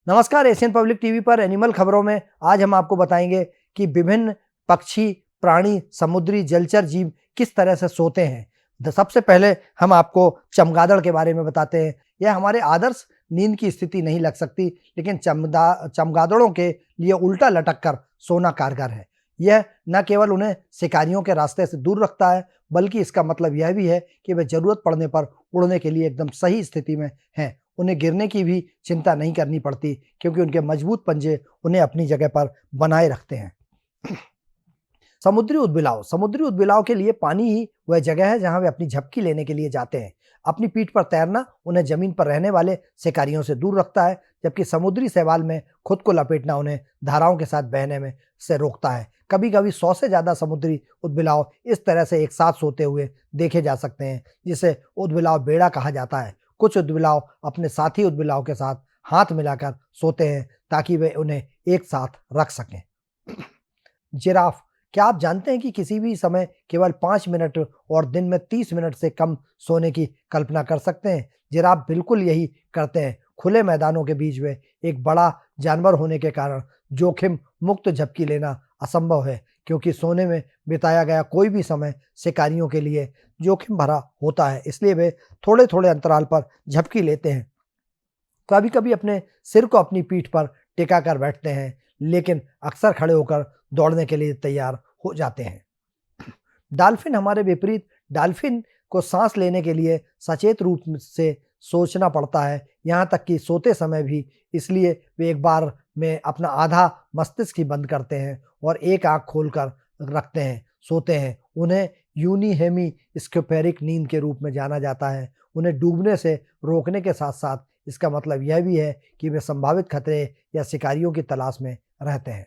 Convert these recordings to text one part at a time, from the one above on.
नमस्कार। Asian public TV पर animal खबरों में आज हम आपको बताएंगे कि विभिन्न पक्षी, प्राणी, समुद्री जलचर जीव किस तरह से सोते हैं। सबसे पहले हम आपको चमगादड़ के बारे में बताते हैं। यह हमारे आदर्श नींद की स्थिति नहीं लग सकती, लेकिन चमगादड़ों के लिए उल्टा लटक कर सोना कारगर है। यह न केवल उन्हें शिकारियों के रास्ते से दूर रखता है, बल्कि इसका मतलब यह भी है कि वे जरूरत पड़ने पर उड़ने के लिए एकदम सही स्थिति में हैं। उन्हें गिरने की भी चिंता नहीं करनी पड़ती, क्योंकि उनके मजबूत पंजे उन्हें अपनी जगह पर बनाए रखते हैं। समुद्री उदबिलाव के लिए पानी ही वह जगह है जहां वे अपनी झपकी लेने के लिए जाते हैं। अपनी पीठ पर तैरना उन्हें जमीन पर रहने वाले शिकारियों से दूर रखता है, जबकि समुद्री शैवाल में खुद को लपेटना उन्हें धाराओं के साथ बहने में से रोकता है। कभी कभी 100 से ज्यादा समुद्री उदबिलाव इस तरह से एक साथ सोते हुए देखे जा सकते हैं, जिसे उदबिलाव बेड़ा कहा जाता है। कुछ उदबिलाव अपने साथी उदबिलाव के साथ हाथ मिलाकर सोते हैं ताकि वे उन्हें एक साथ रख सकें। जिराफ, क्या आप जानते हैं कि किसी भी समय केवल 5 मिनट और दिन में 30 मिनट से कम सोने की कल्पना कर सकते हैं? जिराफ बिल्कुल यही करते हैं। खुले मैदानों के बीच में एक बड़ा जानवर होने के कारण जोखिम मुक्त झपकी लेना असंभव है, क्योंकि सोने में बिताया गया कोई भी समय शिकारियों के लिए जोखिम भरा होता है। इसलिए वे थोड़े थोड़े अंतराल पर झपकी लेते हैं। कभी कभी अपने सिर को अपनी पीठ पर टिका कर बैठते हैं, लेकिन अक्सर खड़े होकर दौड़ने के लिए तैयार हो जाते हैं। डॉल्फिन हमारे विपरीत, डॉल्फिन को सांस लेने के लिए सचेत रूप से सोचना पड़ता है, यहाँ तक कि सोते समय भी। इसलिए वे एक बार में अपना आधा मस्तिष्क ही बंद करते हैं और एक आंख खोलकर रखते हैं, सोते हैं। उन्हें यूनिहेमिस्फेरिक नींद के रूप में जाना जाता है। उन्हें डूबने से रोकने के साथ साथ इसका मतलब यह भी है कि वे संभावित खतरे या शिकारियों की तलाश में रहते हैं।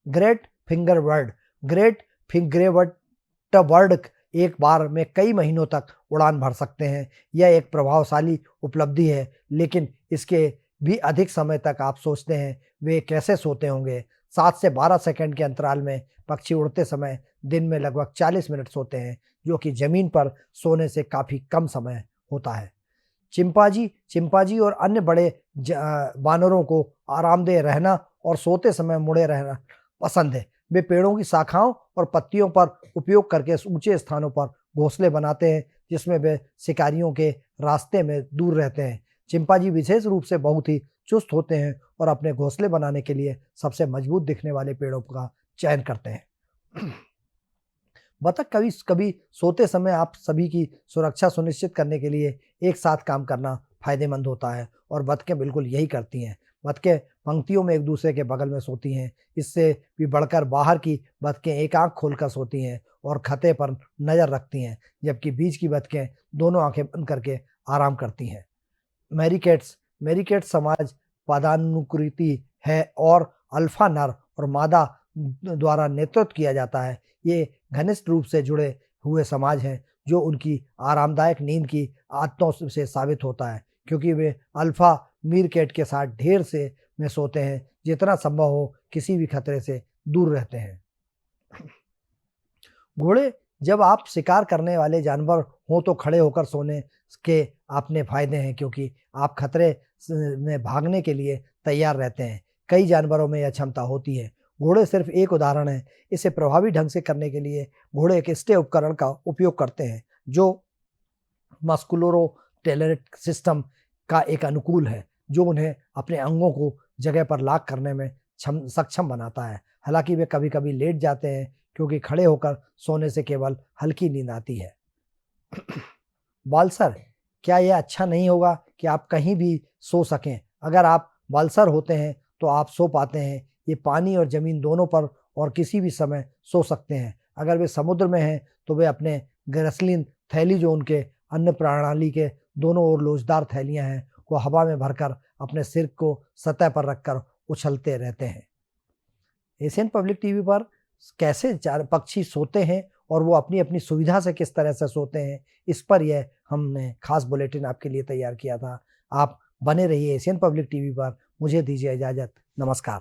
ग्रेट फिंगर बर्ड, ग्रेट फिंगरेवट बर्ड एक बार में कई महीनों तक उड़ान भर सकते हैं। यह एक प्रभावशाली उपलब्धि है, लेकिन इसके भी अधिक समय तक आप सोचते हैं वे कैसे सोते होंगे। 7 से 12 सेकंड के अंतराल में पक्षी उड़ते समय दिन में लगभग 40 मिनट सोते हैं, जो कि जमीन पर सोने से काफी कम समय होता है। चिंपांजी और अन्य बड़े बानरों को आरामदेह रहना और सोते समय मुड़े रहना पसंद है। वे पेड़ों की शाखाओं और पत्तियों पर उपयोग करके ऊंचे स्थानों पर घोंसले बनाते हैं, जिसमें वे शिकारियों के रास्ते में दूर रहते हैं। चिंपांजी विशेष रूप से बहुत ही चुस्त होते हैं और अपने घोंसले बनाने के लिए सबसे मजबूत दिखने वाले पेड़ों का चयन करते हैं। बतख, कभी कभी सोते समय आप सभी की सुरक्षा सुनिश्चित करने के लिए एक साथ काम करना फायदेमंद होता है, और बतखें बिल्कुल यही करती हैं। बतखें पंक्तियों में एक दूसरे के बगल में सोती हैं। इससे भी बढ़कर बाहर की बतखें एक आंख खोलकर सोती हैं और खते पर नजर रखती हैं, जबकि बीच की बतखें दोनों आंखें बंद करके आराम करती हैं। मैरीकेट्स समाज पदानुकृति है और अल्फा नर और मादा द्वारा नेतृत्व किया जाता है। ये घनिष्ठ रूप से जुड़े हुए समाज हैं, जो उनकी आरामदायक नींद की आदतों से साबित होता है, क्योंकि वे अल्फा मीरकेट के साथ ढेर से में सोते हैं, जितना संभव हो किसी भी खतरे से दूर रहते हैं। घोड़े, जब आप शिकार करने वाले जानवर हो तो खड़े होकर सोने के अपने फायदे हैं, क्योंकि आप खतरे में भागने के लिए तैयार रहते हैं। कई जानवरों में यह क्षमता होती है। घोड़े सिर्फ एक उदाहरण है। इसे प्रभावी ढंग से करने के लिए घोड़े एक स्टे उपकरण का उपयोग करते हैं, जो मस्कुलोरोस्केलेटल सिस्टम का एक अनुकूल है, जो उन्हें अपने अंगों को जगह पर लॉक करने में सक्षम बनाता है। हालांकि वे कभी कभी लेट जाते हैं, क्योंकि खड़े होकर सोने से केवल हल्की नींद आती है। बालसर, क्या यह अच्छा नहीं होगा कि आप कहीं भी सो सकें? अगर आप बालसर होते हैं तो आप सो पाते हैं। ये पानी और जमीन दोनों पर और किसी भी समय सो सकते हैं। अगर वे समुद्र में हैं तो वे अपने ग्रसलीन थैली, जो उनके अन्न प्रणाली के दोनों ओर लोचदार थैलियां हैं, को हवा में भरकर अपने सिर को सतह पर रखकर उछलते रहते हैं। एशियन पब्लिक टीवी पर कैसे पक्षी सोते हैं और वो अपनी अपनी सुविधा से किस तरह से सोते हैं, इस पर यह हमने खास बुलेटिन आपके लिए तैयार किया था। आप बने रहिए एशियन पब्लिक टीवी पर। मुझे दीजिए इजाजत। नमस्कार।